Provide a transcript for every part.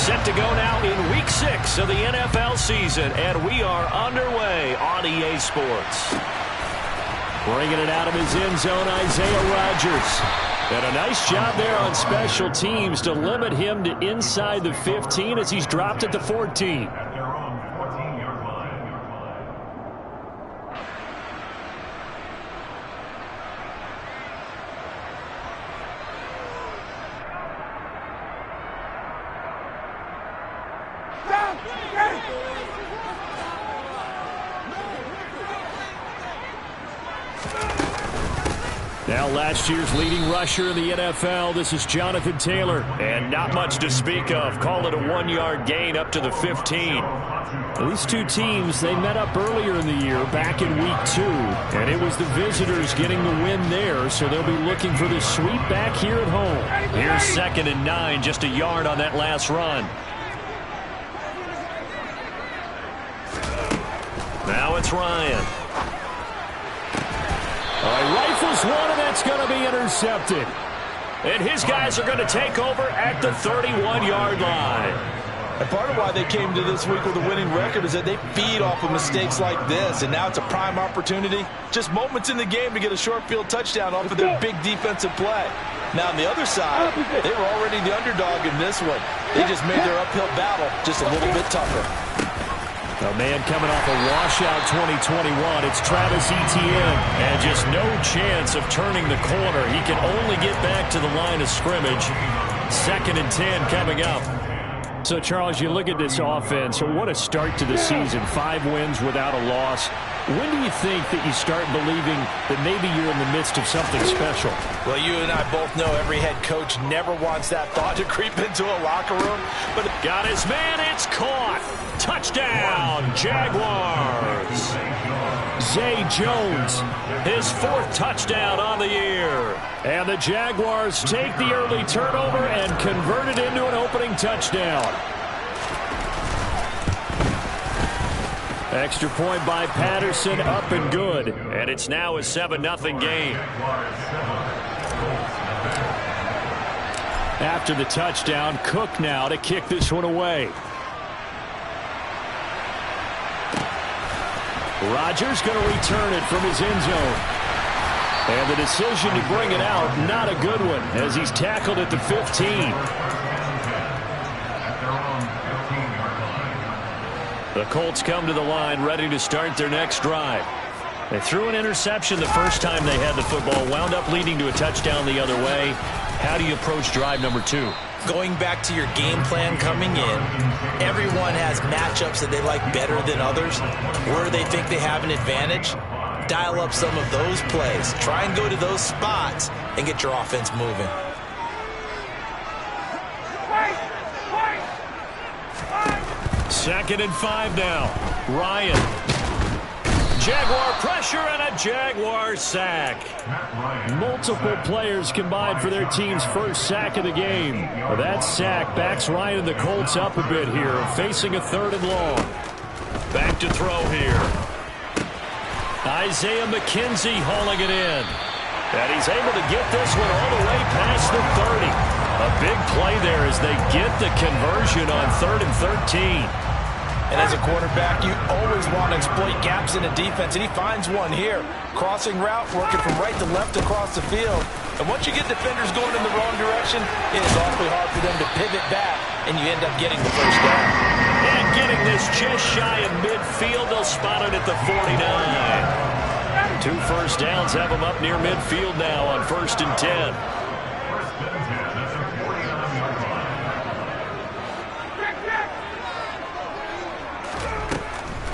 Set to go now in Week 6 of the NFL season, and we are underway on EA Sports. Bringing it out of his end zone, Isaiah Rodgers. And a nice job there on special teams to limit him to inside the 15 as he's dropped at the 14. Now last year's leading rusher in the NFL, this is Jonathan Taylor. And not much to speak of. Call it a 1-yard gain up to the 15. These two teams, they met up earlier in the year, back in Week 2. And it was the visitors getting the win there, so they'll be looking for the sweep back here at home. Here's 2nd and 9, just a yard on that last run. Now it's Ryan. Rifles one, and that's going to be intercepted. And his guys are going to take over at the 31-yard line. And part of why they came to this week with a winning record is that they feed off of mistakes like this, and now it's a prime opportunity. Just moments in the game to get a short field touchdown off of their big defensive play. Now on the other side, they were already the underdog in this one. They just made their uphill battle just a little bit tougher. A man coming off a washout 2021, it's Travis Etienne. And just no chance of turning the corner. He can only get back to the line of scrimmage. 2nd and 10 coming up. So, Charles, you look at this offense, what a start to the season. 5 wins without a loss. When do you think that you start believing that maybe you're in the midst of something special? Well, you and I both know every head coach never wants that thought to creep into a locker room. But got his man, it's caught. Touchdown, Jaguars. Zay Jones, his 4th touchdown on the year. And the Jaguars take the early turnover and convert it into an opening touchdown. Extra point by Patterson, up and good. And it's now a 7-0 game. After the touchdown, Cook now to kick this one away. Rodgers going to return it from his end zone. And the decision to bring it out, not a good one, as he's tackled at the 15. The Colts come to the line, ready to start their next drive. They threw an interception the first time they had the football, wound up leading to a touchdown the other way. How do you approach drive number 2? Going back to your game plan coming in, everyone has matchups that they like better than others. Where they think they have an advantage, dial up some of those plays. Try and go to those spots and get your offense moving. Second and 5 now. Ryan. Jaguar pressure and a Jaguar sack. Multiple players combined for their team's first sack of the game. That sack backs Ryan and the Colts up a bit here, facing a 3rd and long. Back to throw here. Isaiah McKenzie hauling it in. And he's able to get this one all the way past the 30. A big play there as they get the conversion on 3rd and 13. And as a quarterback, you always want to exploit gaps in a defense, and he finds one here. Crossing route, working from right to left across the field. And once you get defenders going in the wrong direction, it is awfully hard for them to pivot back, and you end up getting the first down. And getting this just shy of midfield, they'll spot it at the 49. 2 first downs have them up near midfield now on 1st and 10.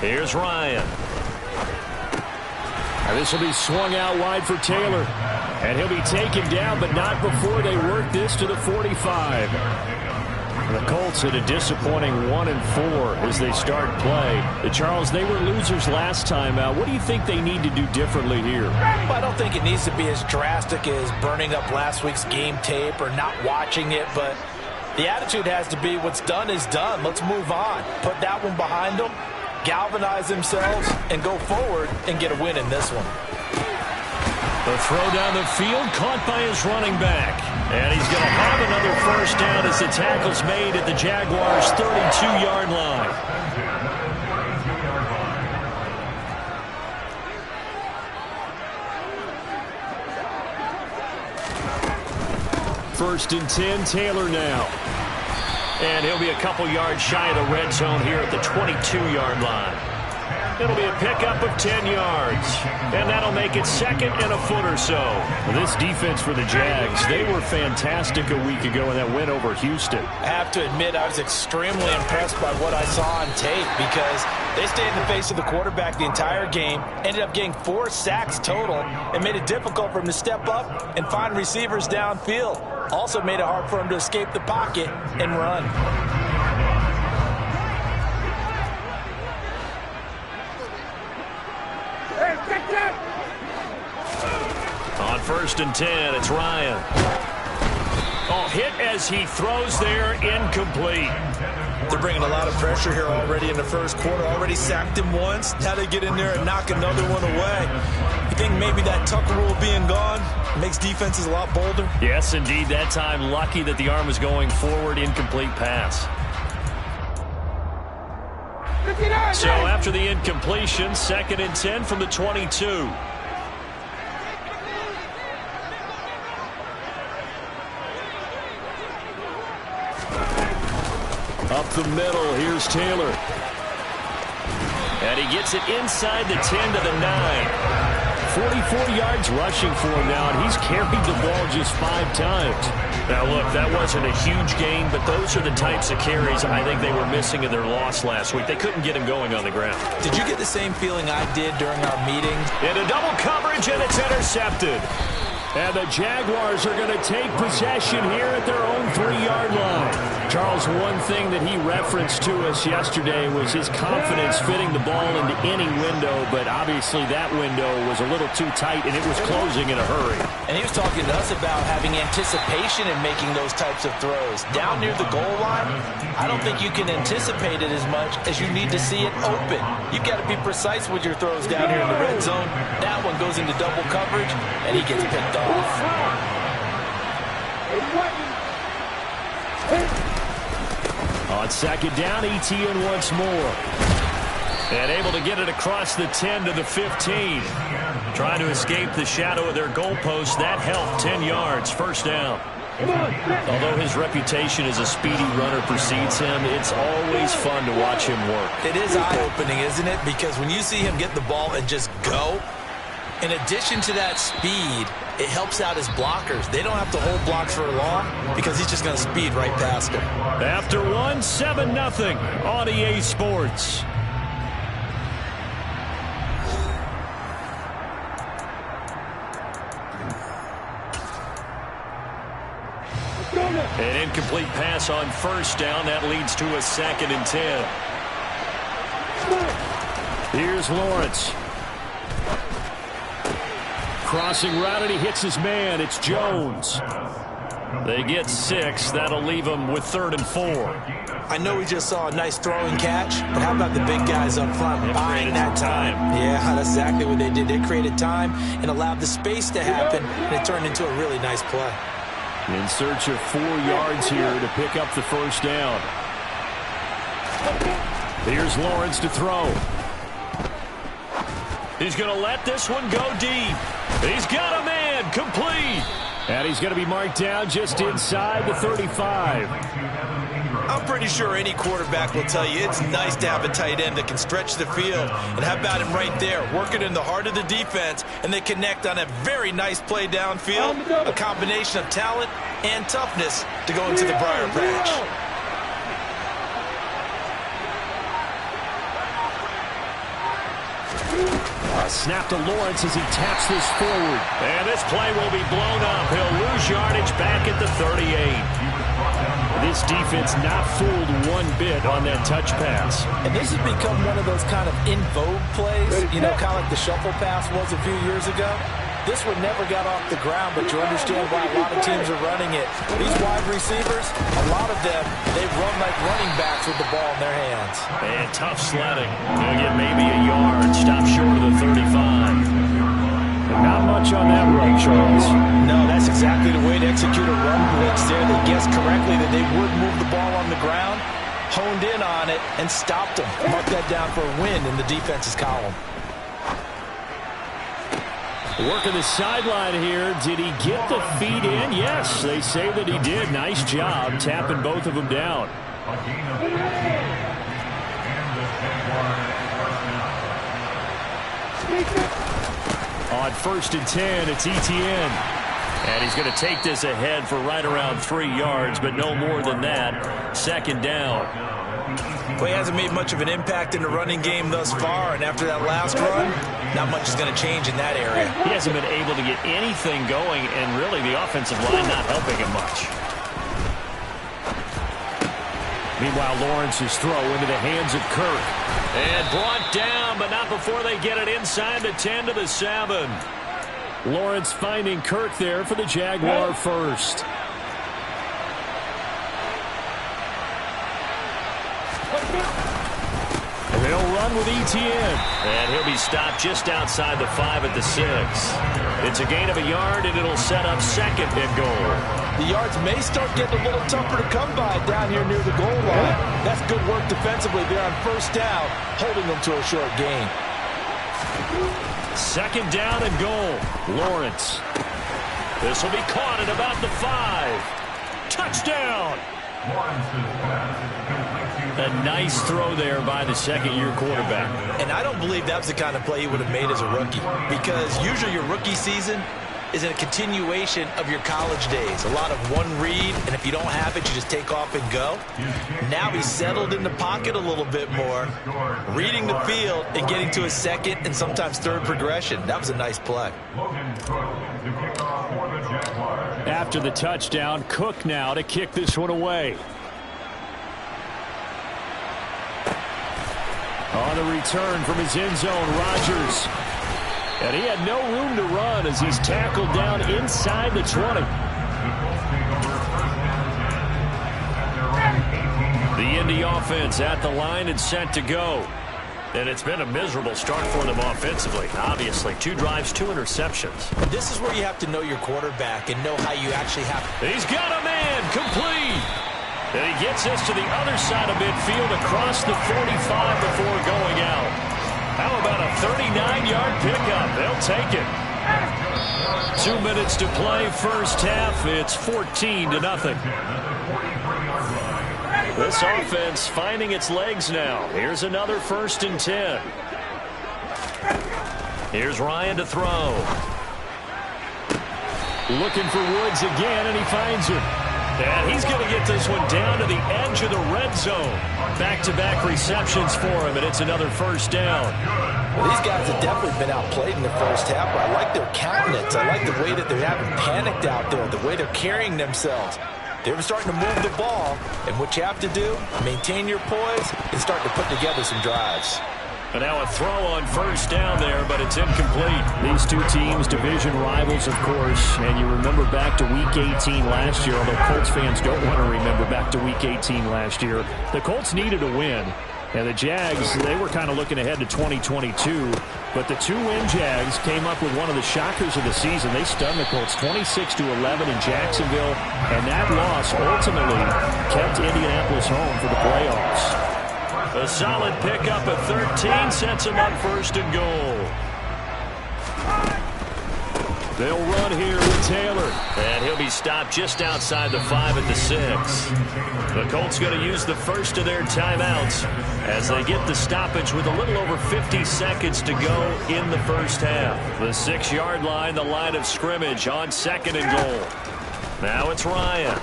Here's Ryan. And this will be swung out wide for Taylor. And he'll be taken down, but not before they work this to the 45. The Colts had a disappointing 1-4 as they start play. Charles, they were losers last time out. What do you think they need to do differently here? Well, I don't think it needs to be as drastic as burning up last week's game tape or not watching it, but the attitude has to be what's done is done. Let's move on. Put that one behind them, galvanize themselves, and go forward and get a win in this one. The throw down the field, caught by his running back. And he's going to have another first down as the tackle's made at the Jaguars' 32-yard line. First and 10, Taylor now. And he'll be a couple yards shy of the red zone here at the 22-yard line. It'll be a pickup of 10 yards. And that'll make it second and a foot or so. This defense for the Jags, they were fantastic a week ago in that win over Houston. I have to admit, I was extremely impressed by what I saw on tape because they stayed in the face of the quarterback the entire game, ended up getting 4 sacks total, and made it difficult for him to step up and find receivers downfield. Also made it hard for him to escape the pocket and run. On first and 10, it's Ryan. Oh, hit as he throws there, incomplete. They're bringing a lot of pressure here already in the first quarter. Already sacked him once. Now they get in there and knock another one away. You think maybe that Tucker rule being gone makes defenses a lot bolder? Yes, indeed. That time, lucky that the arm was going forward, incomplete pass. So after the incompletion, second and 10 from the 22. Up the middle, here's Taylor. And he gets it inside the 10 to the 9. 44 yards rushing for him now, and he's carried the ball just 5 times. Now, look, that wasn't a huge gain, but those are the types of carries I think they were missing in their loss last week. They couldn't get him going on the ground. Did you get the same feeling I did during our meeting? Into double coverage, and it's intercepted. And the Jaguars are going to take possession here at their own 3-yard line. Charles, one thing that he referenced to us yesterday was his confidence fitting the ball into any window, but obviously that window was a little too tight, and it was closing in a hurry. And he was talking to us about having anticipation in making those types of throws. Down near the goal line, I don't think you can anticipate it as much as you need to see it open. You've got to be precise with your throws down here in the red zone. That one goes into double coverage, and he gets picked off. On second down, Etienne once more. And able to get it across the 10 to the 15. Trying to escape the shadow of their goalpost. That helped, 10 yards, first down. Although his reputation as a speedy runner precedes him, it's always fun to watch him work. It is eye-opening, isn't it? Because when you see him get the ball and just go, in addition to that speed, it helps out his blockers. They don't have to hold blocks for long because he's just going to speed right past them. After one, 7-0 on EA Sports. An incomplete pass on first down. That leads to a second and 10. Here's Lawrence. Crossing route, and he hits his man. It's Jones. They get 6. That'll leave them with 3rd and 4. I know we just saw a nice throwing catch, but how about the big guys up front buying that time? Yeah, that's exactly what they did. They created time and allowed the space to happen, and it turned into a really nice play. In search of 4 yards here to pick up the first down. Here's Lawrence to throw. He's going to let this one go deep. He's got a man, complete. And he's going to be marked down just inside the 35. I'm pretty sure any quarterback will tell you it's nice to have a tight end that can stretch the field. And how about him right there, working in the heart of the defense, and they connect on a very nice play downfield, a combination of talent and toughness to go into the briar patch. Snap to Lawrence as he taps this forward. And this play will be blown up. He'll lose yardage back at the 38. This defense not fooled one bit on that touch pass. And this has become one of those kind of in vogue plays, you know, kind of like the shuffle pass was a few years ago. This one never got off the ground, but you understand why a lot of teams are running it. These wide receivers, a lot of them, they run like running backs with the ball in their hands. And tough sledding. They'll get maybe a yard. Stop short of the 35. Not much on that run, Charles. No, that's exactly the way to execute a run blitz there. They guessed correctly that they would move the ball on the ground, honed in on it, and stopped them. Mark that down for a win in the defense's column. Working the sideline here. Did he get the feet in? Yes, they say that he did. Nice job tapping both of them down. On 1st and 10, it's Etienne. And he's going to take this ahead for right around 3 yards, but no more than that. 2nd down. Well, he hasn't made much of an impact in the running game thus far, and after that last run, not much is going to change in that area. He hasn't been able to get anything going, and really the offensive line not helping him much. Meanwhile, Lawrence's throw into the hands of Kirk. And brought down, but not before they get it inside the 10 to the 7. Lawrence finding Kirk there for the Jaguar first. They'll run with Etienne. And he'll be stopped just outside the 5 at the 6. It's a gain of a yard, and it'll set up 2nd and goal. The yards may start getting a little tougher to come by down here near the goal line. That's good work defensively there on 1st down, holding them to a short gain. 2nd down and goal. Lawrence. This will be caught at about the 5. Touchdown! A nice throw there by the 2nd-year quarterback. And I don't believe that's the kind of play he would have made as a rookie, because usually your rookie season is a continuation of your college days. A lot of one read, and if you don't have it, you just take off and go. Now he's settled in the pocket a little bit more, reading the field and getting to his 2nd and sometimes 3rd progression. That was a nice play. After the touchdown, Cook now to kick this one away. On the return from his end zone, Rodgers. And he had no room to run as he's tackled down inside the 20. The Indy offense at the line and set to go. And it's been a miserable start for them offensively. Obviously, 2 drives, 2 interceptions. This is where you have to know your quarterback and know how you actually have. He's got a man complete. And he gets us to the other side of midfield across the 45 before going out. How about a 39-yard pickup? They'll take it. 2 minutes to play, 1st half. It's 14-0. This offense finding its legs now. Here's another 1st and 10. Here's Ryan to throw. Looking for Woods again, and he finds him. And he's going to get this one down to the edge of the red zone. Back-to-back receptions for him, and it's another 1st down. Well, these guys have definitely been outplayed in the 1st half, but I like their countenance. I like the way that they're having panicked out there, the way they're carrying themselves. They're starting to move the ball, and what you have to do, maintain your poise and start to put together some drives. And now a throw on 1st down there, but it's incomplete. These 2 teams, division rivals, of course, and you remember back to Week 18 last year, although Colts fans don't want to remember back to Week 18 last year. The Colts needed a win, and the Jags, they were kind of looking ahead to 2022, but the 2-win Jags came up with one of the shockers of the season. They stunned the Colts 26-11 in Jacksonville, and that loss ultimately kept Indianapolis home for the playoffs. A solid pickup at 13 sets him up 1st and goal. They'll run here with Taylor. And he'll be stopped just outside the 5 at the 6. The Colts going to use the first of their timeouts as they get the stoppage with a little over 50 seconds to go in the 1st half. The 6-yard line, the line of scrimmage on 2nd and goal. Now it's Ryan.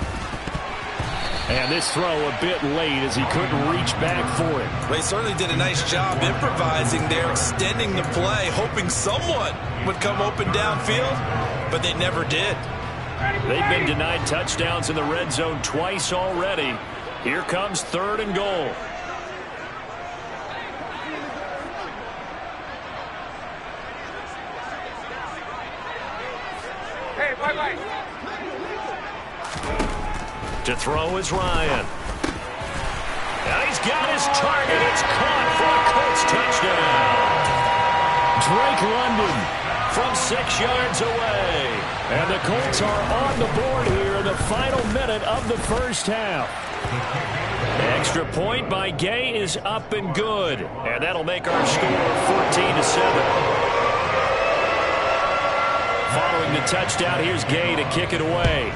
And this throw a bit late as he couldn't reach back for it. Well, he certainly did a nice job improvising there, extending the play, hoping someone would come open downfield, but they never did. They've been denied touchdowns in the red zone twice already. Here comes 3rd and goal. Hey, bye-bye. To throw is Ryan. And he's got his target. It's caught for a Colts touchdown. Drake London from 6 yards away. And the Colts are on the board here in the final minute of the first half. Extra point by Gay is up and good. And that'll make our score 14-7. Following the touchdown, here's Gay to kick it away.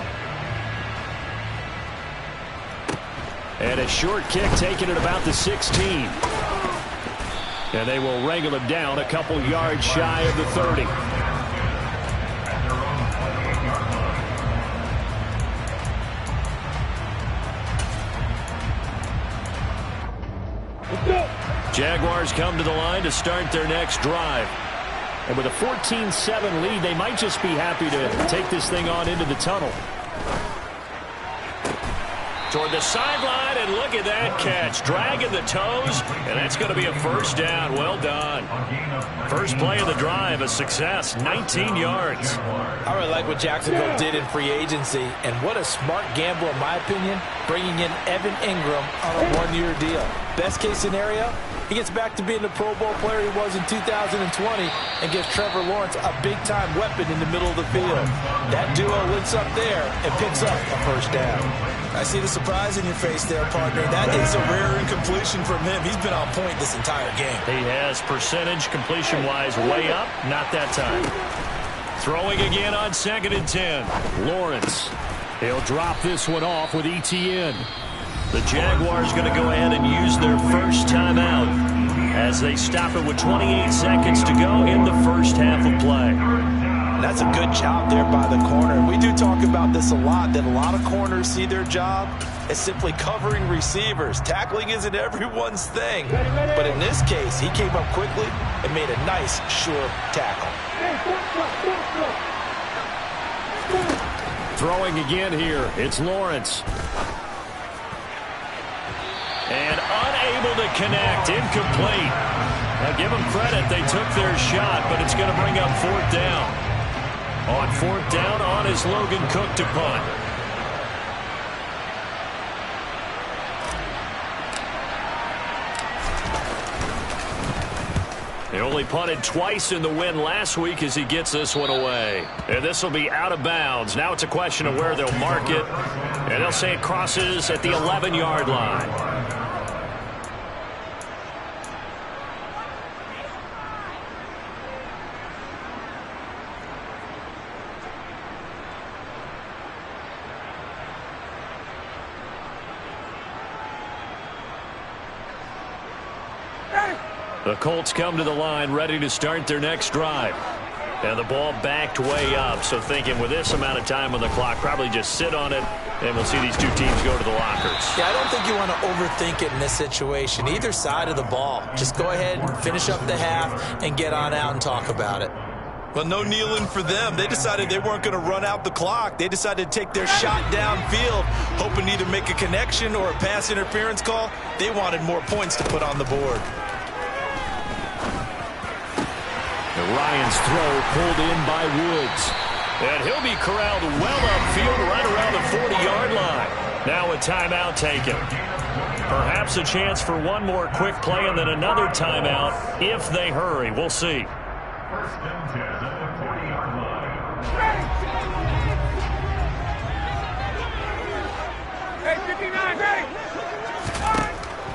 And a short kick taken at about the 16. And they will wrangle him down a couple yards shy of the 30. Jaguars come to the line to start their next drive. And with a 14-7 lead, they might just be happy to take this thing on into the tunnel. Toward the sideline, and look at that catch. Dragging the toes, and that's going to be a first down. Well done. First play of the drive, a success, 19 yards. I really like what Jacksonville did in free agency, and what a smart gamble, in my opinion, bringing in Evan Ingram on a one-year deal. Best case scenario, he gets back to being the Pro Bowl player he was in 2020 and gives Trevor Lawrence a big-time weapon in the middle of the field. That duo links up there and picks up a first down. I see the surprise in your face there, partner. That is a rare incompletion from him. He's been on point this entire game. He has percentage completion-wise way up. Not that time. Throwing again on 2nd and 10. Lawrence. He'll drop this one off with ETN. The Jaguars going to go ahead and use their first timeout as they stop it with 28 seconds to go in the first half of play. That's a good job there by the corner. We do talk about this a lot, that a lot of corners see their job as simply covering receivers. Tackling isn't everyone's thing. But in this case, he came up quickly and made a nice, sure tackle. Throwing again here, it's Lawrence. And unable to connect, incomplete. Now give them credit, they took their shot, but it's going to bring up 4th down. On 4th down, on is Logan Cook to punt. He only punted twice in the win last week as he gets this one away. And this will be out of bounds. Now it's a question of where they'll mark it. And they'll say it crosses at the 11-yard line. The Colts come to the line ready to start their next drive. And the ball backed way up. So thinking with this amount of time on the clock, probably just sit on it, and we'll see these two teams go to the lockers. Yeah, I don't think you want to overthink it in this situation. Either side of the ball. Just go ahead and finish up the half and get on out and talk about it. Well, no kneeling for them. They decided they weren't going to run out the clock. They decided to take their shot downfield, hoping to either make a connection or a pass interference call. They wanted more points to put on the board. Ryan's throw pulled in by Woods. And he'll be corralled well upfield right around the 40-yard line. Now a timeout taken. Perhaps a chance for one more quick play and then another timeout if they hurry. We'll see. First and 10 at the 40-yard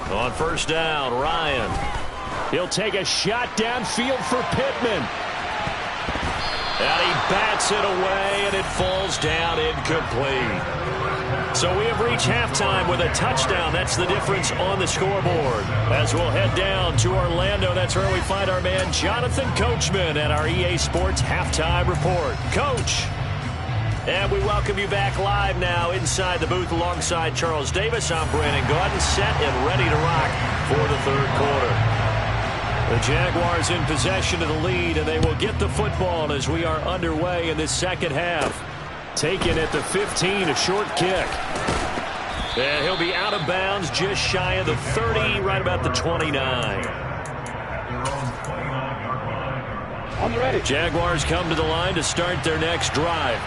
line. On first down, Ryan. He'll take a shot downfield for Pittman. And he bats it away, and it falls down incomplete. So we have reached halftime with a touchdown. That's the difference on the scoreboard. As we'll head down to Orlando, that's where we find our man Jonathan Coachman at our EA Sports Halftime Report. Coach. And we welcome you back live now inside the booth alongside Charles Davis. I'm Brandon Gaudin, set and ready to rock for the third quarter. The Jaguars in possession of the lead, and they will get the football as we are underway in this second half. Taken at the 15, a short kick. And he'll be out of bounds just shy of the 30, right about the 29. On the ready. Jaguars come to the line to start their next drive.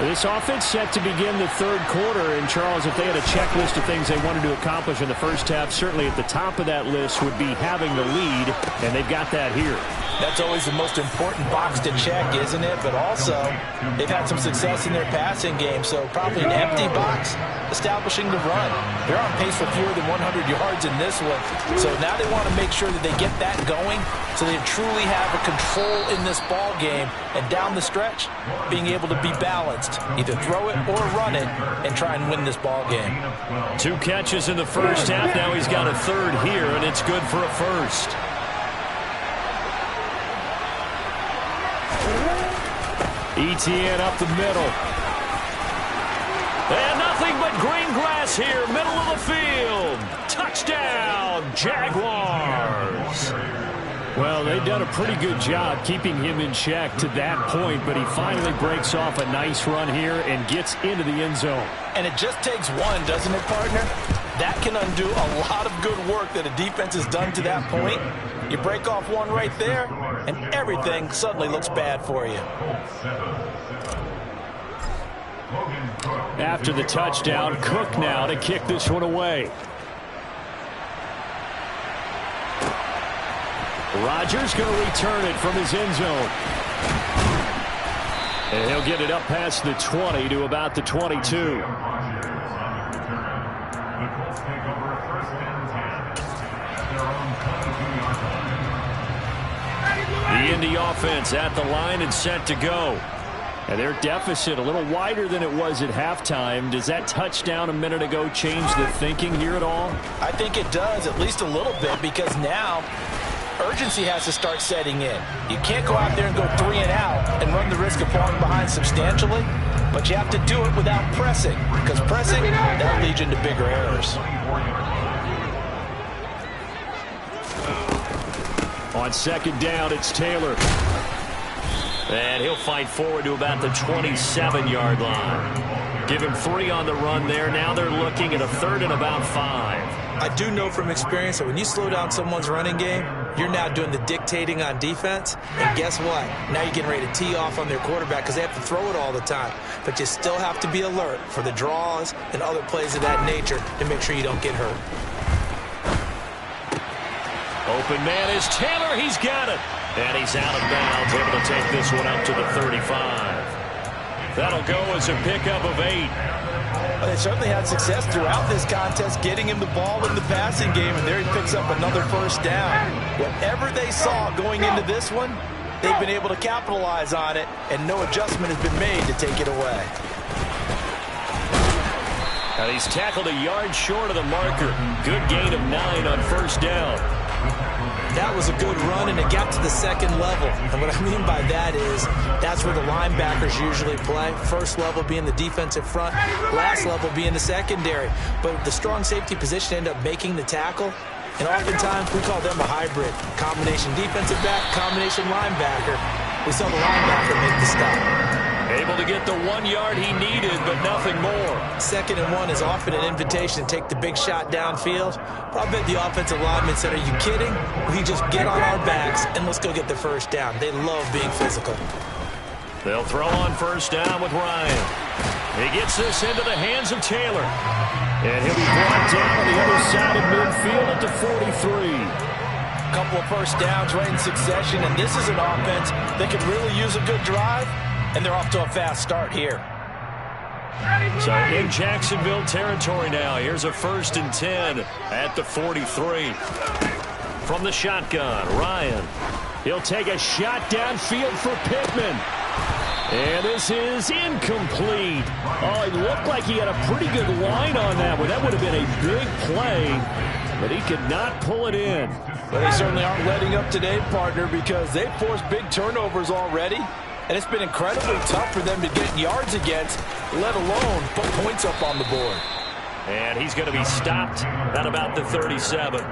This offense set to begin the third quarter. And, Charles, if they had a checklist of things they wanted to accomplish in the first half, certainly at the top of that list would be having the lead, and they've got that here. That's always the most important box to check, isn't it? But also, they've had some success in their passing game, so probably an empty box establishing the run. They're on pace for fewer than 100 yards in this one, so now they want to make sure that they get that going so they truly have a control in this ball game, and down the stretch, being able to be balanced, either throw it or run it, and try and win this ball game. 2 catches in the first half. Now he's got a third here, and it's good for a first. Etienne up the middle. And nothing but green grass here, middle of the field. Touchdown, Jaguars. Well, they've done a pretty good job keeping him in check to that point, but he finally breaks off a nice run here and gets into the end zone. And it just takes one, doesn't it, partner? That can undo a lot of good work that a defense has done to that point. You break off one right there, and everything suddenly looks bad for you. After the touchdown, Cook now to kick this one away. Rodgers going to return it from his end zone. And he'll get it up past the 20 to about the 22. The Indy offense at the line and set to go. And their deficit a little wider than it was at halftime. Does that touchdown a minute ago change the thinking here at all? I think it does, at least a little bit, because now urgency has to start setting in. You can't go out there and go 3 and out and run the risk of falling behind substantially, but you have to do it without pressing, because pressing, that leads into bigger errors. On second down, it's Taylor. And he'll fight forward to about the 27-yard line. Give him 3 on the run there. Now they're looking at a third and about 5. I do know from experience that when you slow down someone's running game, you're now doing the dictating on defense. And guess what? Now you're getting ready to tee off on their quarterback because they have to throw it all the time. But you still have to be alert for the draws and other plays of that nature to make sure you don't get hurt. Open man is Taylor. He's got it. And he's out of bounds, able to take this one up to the 35. That'll go as a pickup of 8. Well, they certainly had success throughout this contest getting him the ball in the passing game, and there he picks up another first down. Whatever they saw going into this one, they've been able to capitalize on it, and no adjustment has been made to take it away. And he's tackled a yard short of the marker. Good gain of 9 on first down. That was a good run, and it got to the second level. And what I mean by that is that's where the linebackers usually play. First level being the defensive front, last level being the secondary. But the strong safety position ended up making the tackle. And oftentimes we call them a hybrid. Combination defensive back, combination linebacker. We saw the linebacker make the stop. Able to get the 1 yard he needed, but nothing more. 2nd and 1 is often an invitation to take the big shot downfield. Probably the offensive lineman said, are you kidding? We just get on our backs and let's go get the first down. They love being physical. They'll throw on first down with Ryan. He gets this into the hands of Taylor. And he'll be brought down on the other side of midfield at the 43. Couple of first downs right in succession, and this is an offense that could really use a good drive. And they're off to a fast start here. So in Jacksonville territory now. Here's a 1st and 10 at the 43. From the shotgun, Ryan. He'll take a shot downfield for Pittman. And this is incomplete. Oh, it looked like he had a pretty good line on that one. That would have been a big play, but he could not pull it in. Well, they certainly aren't letting up today, partner, because they've forced big turnovers already. And it's been incredibly tough for them to get yards against, let alone put points up on the board. And he's going to be stopped at about the 37.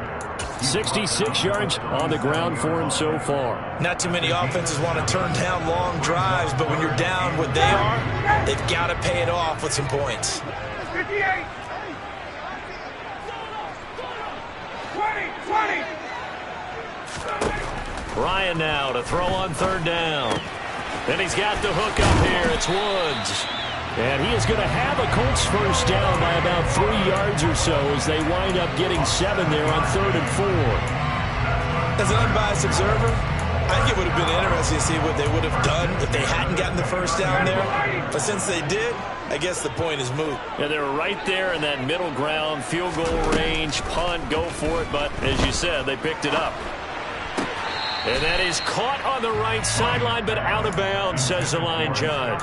66 yards on the ground for him so far. Not too many offenses want to turn down long drives, but when you're down what they are, they've got to pay it off with some points. 58. 20. Ryan now to throw on 3rd down. Then he's got the hook up here. It's Woods. And he is going to have a Colts first down by about 3 yards or so as they wind up getting 7 there on 3rd and 4. As an unbiased observer, I think it would have been interesting to see what they would have done if they hadn't gotten the first down there. But since they did, I guess the point is moot. Yeah, they were right there in that middle ground, field goal range, punt, go for it. But as you said, they picked it up. And that is caught on the right sideline, but out of bounds, says the line judge.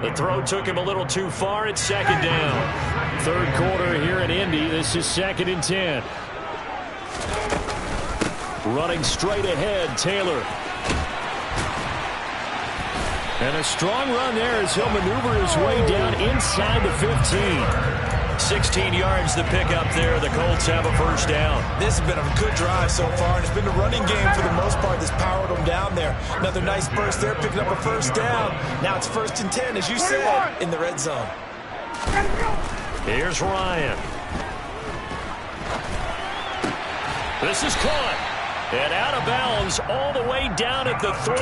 The throw took him a little too far. It's 2nd down. 3rd quarter here in Indy. This is 2nd and 10. Running straight ahead, Taylor. And a strong run there as he'll maneuver his way down inside the 15. 16 yards to pick up there. The Colts have a first down. This has been a good drive so far, and it's been the running game for the most part that's powered them down there. Another nice burst there, picking up a first down. Now it's 1st and 10, as you said, in the red zone. Here's Ryan. This is caught. And out of bounds all the way down at the 3.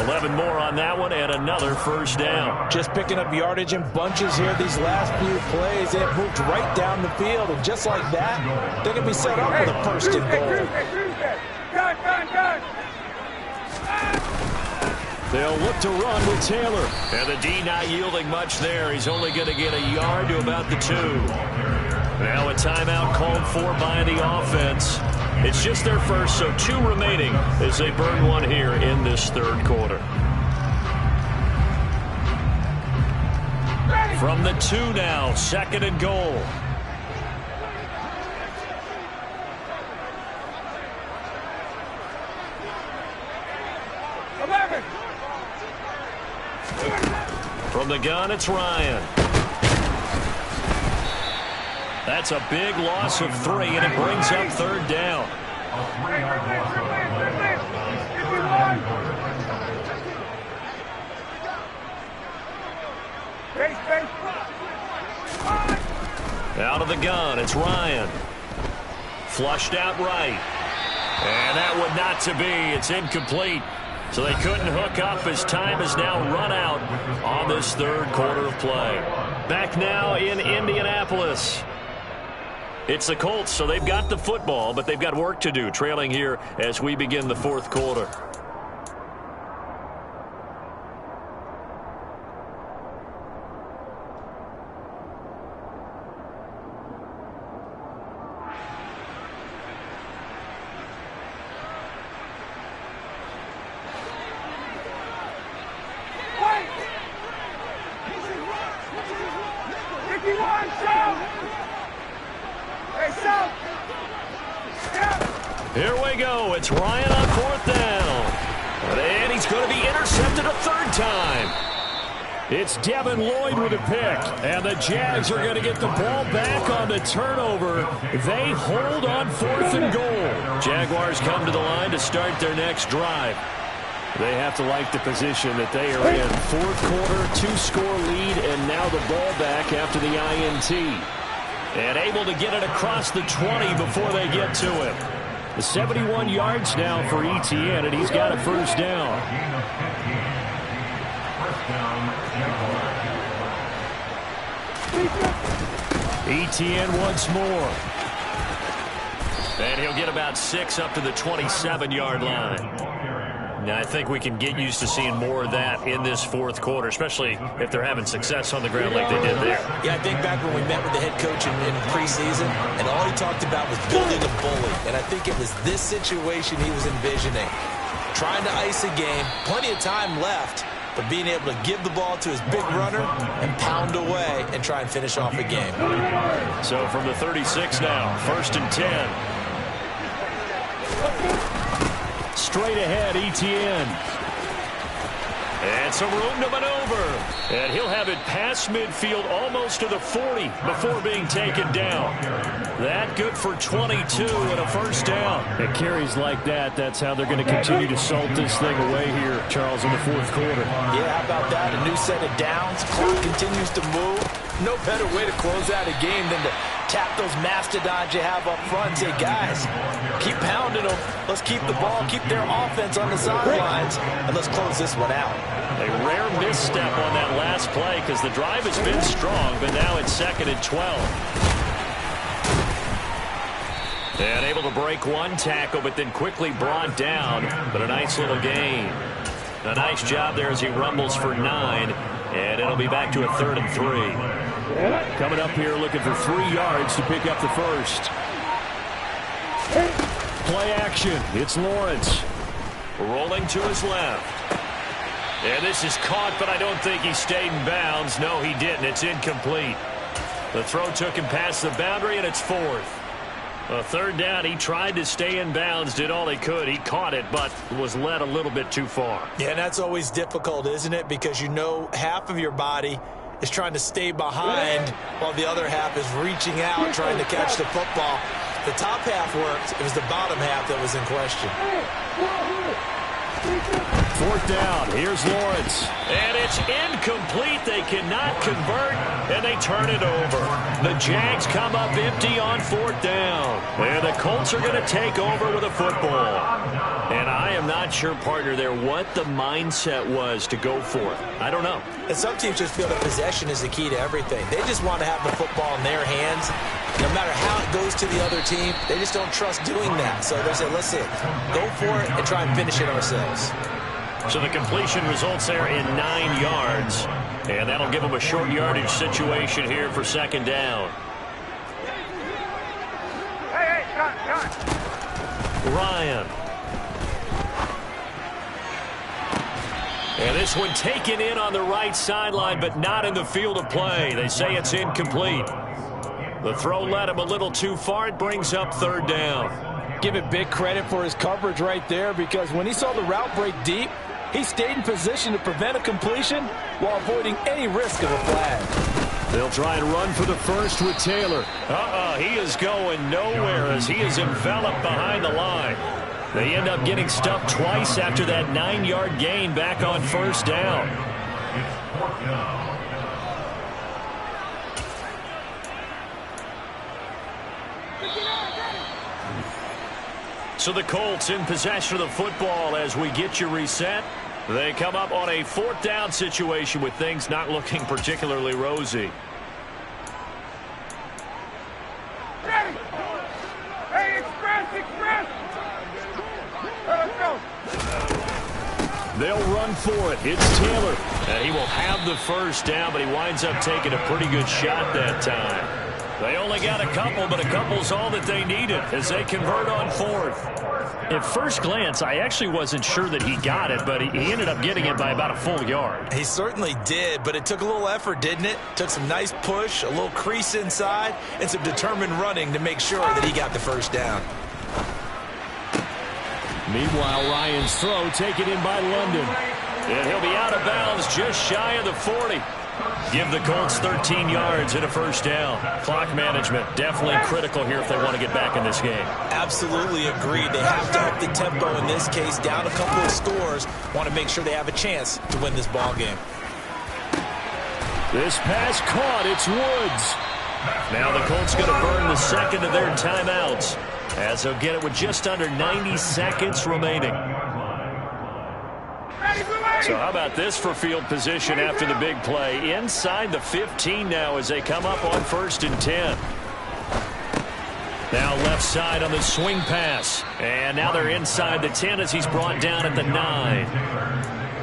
11 more on that one, and another first down. Just picking up yardage in bunches here these last few plays. They have moved right down the field, and just like that, they're going to be set up with a 1st and goal. They'll look to run with Taylor. And the D not yielding much there. He's only going to get a yard to about the 2. Now a timeout called for by the offense. It's just their first, so 2 remaining as they burn one here in this 3rd quarter. From the 2 now, 2nd and goal. From the gun, it's Ryan. That's a big loss of 3, and it brings up 3rd down. Out of the gun, it's Ryan. Flushed out right. And that would not to be. It's incomplete. So they couldn't hook up as time has now run out on this 3rd quarter of play. Back now in Indianapolis. It's the Colts, so they've got the football, but they've got work to do, trailing here as we begin the 4th quarter. Here we go. It's Ryan on 4th down. And he's going to be intercepted a 3rd time. It's Devin Lloyd with a pick. And the Jags are going to get the ball back on the turnover. They hold on 4th and goal. Jaguars come to the line to start their next drive. They have to like the position that they are in. 4th quarter, 2-score lead, and now the ball back after the INT. And able to get it across the 20 before they get to him. The 71 yards now for ETN, and he's got a first down. ETN once more. And he'll get about 6 up to the 27-yard line. Now, I think we can get used to seeing more of that in this 4th quarter, especially if they're having success on the ground like they did there. Yeah, I think back when we met with the head coach in preseason, and all he talked about was building a bully. And I think it was this situation he was envisioning. Trying to ice a game, plenty of time left, but being able to give the ball to his big runner and pound away and try and finish off a game. So from the 36 now, 1st and 10. Straight ahead, ETN. And some room to maneuver. And he'll have it past midfield almost to the 40 before being taken down. That good for 22 and a first down. It carries like that. That's how they're going to continue to salt this thing away here, Charles, in the 4th quarter. Yeah, how about that? A new set of downs. Clock continues to move. No better way to close out a game than to tap those mastodons you have up front and say, guys, keep pounding them. Let's keep the ball, keep their offense on the sidelines, and let's close this one out. A rare misstep on that last play because the drive has been strong, but now it's 2nd and 12. And able to break one tackle, but then quickly brought down. But a nice little gain. A nice job there as he rumbles for 9. And it'll be back to a 3rd and 3. Coming up here looking for 3 yards to pick up the first. Play action. It's Lawrence. Rolling to his left. And this is caught, but I don't think he stayed in bounds. No, he didn't. It's incomplete. The throw took him past the boundary, and it's 4th. A 3rd down, he tried to stay in bounds, did all he could. He caught it, but was led a little bit too far. Yeah, and that's always difficult, isn't it? Because you know half of your body is trying to stay behind while the other half is reaching out, trying to catch the football. The top half worked. It was the bottom half that was in question. 4th down. Here's Lawrence. And it's incomplete. They cannot convert, and they turn it over. The Jags come up empty on 4th down. And the Colts are going to take over with a football. And I am not sure, partner, there what the mindset was to go for it. I don't know. And some teams just feel that possession is the key to everything. They just want to have the football in their hands. No matter how it goes to the other team, they just don't trust doing that. So they say, listen, go for it and try and finish it ourselves. So the completion results there in 9 yards. And that'll give them a short yardage situation here for 2nd down. Ryan. And this one taken in on the right sideline, but not in the field of play. They say it's incomplete. The throw led him a little too far. It brings up 3rd down. Give it big credit for his coverage right there, because when he saw the route break deep, he stayed in position to prevent a completion while avoiding any risk of a flag. They'll try and run for the first with Taylor. He is going nowhere as he is enveloped behind the line. They end up getting stuffed twice after that 9-yard gain back on 1st down. It's 4th down. So the Colts in possession of the football as we get you reset. They come up on a 4th down situation with things not looking particularly rosy. Ready. Hey, express. Let's go. They'll run for it. It's Taylor. And he will have the first down, but he winds up taking a pretty good shot that time. They only got a couple, but a couple's all that they needed as they convert on 4th. At first glance, I actually wasn't sure that he got it, but he ended up getting it by about a full yard. He certainly did, but it took a little effort, didn't it? Took some nice push, a little crease inside, and some determined running to make sure that he got the first down. Meanwhile, Ryan's throw taken in by London. And he'll be out of bounds just shy of the 40. Give the Colts 13 yards and a first down. Clock management definitely critical here if they want to get back in this game. Absolutely agreed. They have to up the tempo in this case. Down a couple of scores. Want to make sure they have a chance to win this ball game. This pass caught. It's Woods. Now the Colts going to burn the 2nd of their timeouts as they'll get it with just under 90 seconds remaining. So how about this for field position after the big play? Inside the 15 now as they come up on 1st and 10. Now left side on the swing pass. And now they're inside the 10 as he's brought down at the 9.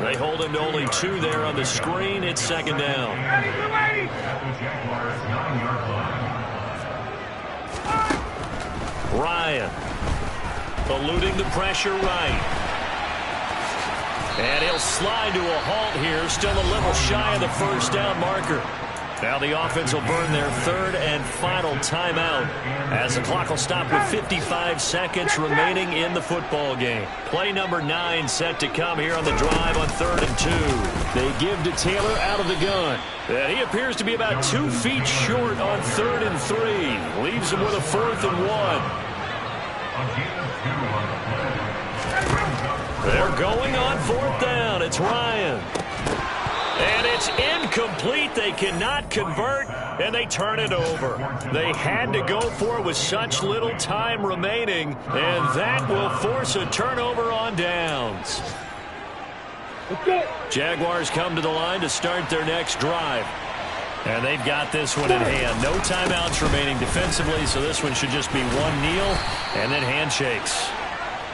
They hold him to only 2 there on the screen. It's 2nd down. Ryan eluding the pressure right. And he'll slide to a halt here, still a little shy of the first down marker. Now the offense will burn their 3rd and final timeout as the clock will stop with 55 seconds remaining in the football game. Play number 9 set to come here on the drive on 3rd and 2. They give to Taylor out of the gun. And he appears to be about 2 feet short on 3rd and 3. Leaves him with a 4th and 1. They're going on 4th down. It's Ryan. And it's incomplete. They cannot convert, and they turn it over. They had to go for it with such little time remaining, and that will force a turnover on downs. Jaguars come to the line to start their next drive. And they've got this one in hand. No timeouts remaining defensively, so this one should just be one kneel and then handshakes.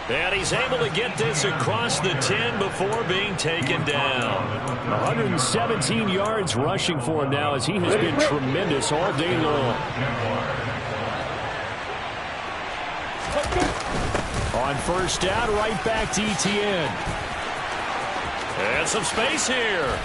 And he's able to get this across the 10 before being taken down. 117 yards rushing for him now as he has been tremendous all day long. On first down, right back to ETN. And some space here.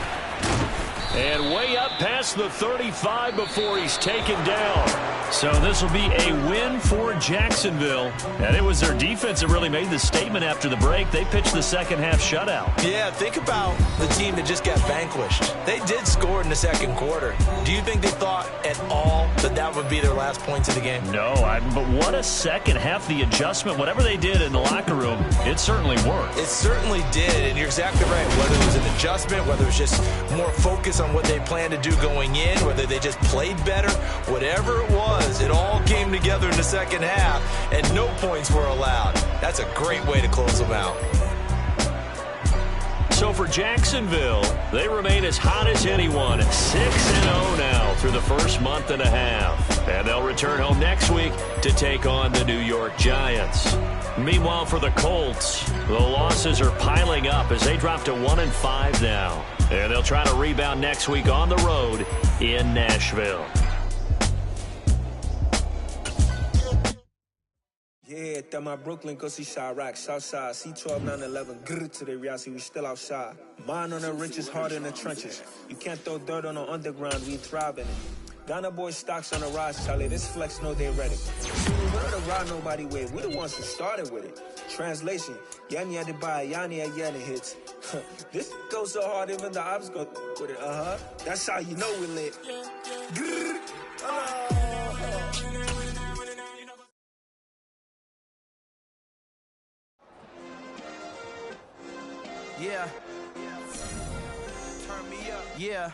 And way up past the 35 before he's taken down. So this will be a win for Jacksonville. And it was their defense that really made the statement after the break. They pitched the second half shutout. Yeah, think about the team that just got vanquished. They did score in the second quarter. Do you think they thought at all that that would be their last points of the game? No, but what a second half. The adjustment, whatever they did in the locker room, it certainly worked. It certainly did, and you're exactly right. Whether it was an adjustment, whether it was just more focus on what they planned to do going in, whether they just played better, whatever it was, it all came together in the second half, and no points were allowed. That's a great way to close them out. So for Jacksonville, they remain as hot as anyone, 6-0 now through the first month and a half. And they'll return home next week to take on the New York Giants. Meanwhile, for the Colts, the losses are piling up as they drop to 1-5 now. And they'll try to rebound next week on the road in Nashville. Yeah, that my Brooklyn, go see Chirac, Southside, C12, 911, grrr to the reality, we still outside. Mine on the riches, hard in the trenches. You can't throw dirt on the underground, we thriving it. Ghana boys stocks on the rise, Charlie, this flex know they ready. We're the ride nobody with, we're the ones who started with it. Translation, Yanni had to buy, Yanni had Yanni hits. This goes so hard, even the ops go with it, That's how you know we lit. Grrr, Yeah. Turn me up. Yeah.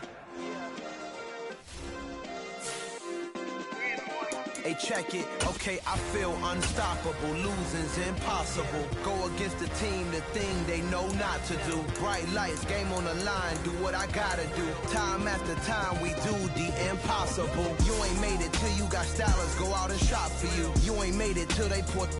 Hey, check it. Okay, I feel unstoppable. Losing's impossible. Go against the team, the thing they know not to do. Bright lights, game on the line. Do what I gotta do. Time after time, we do the impossible. You ain't made it till you got stylers go out and shop for you. You ain't made it till they put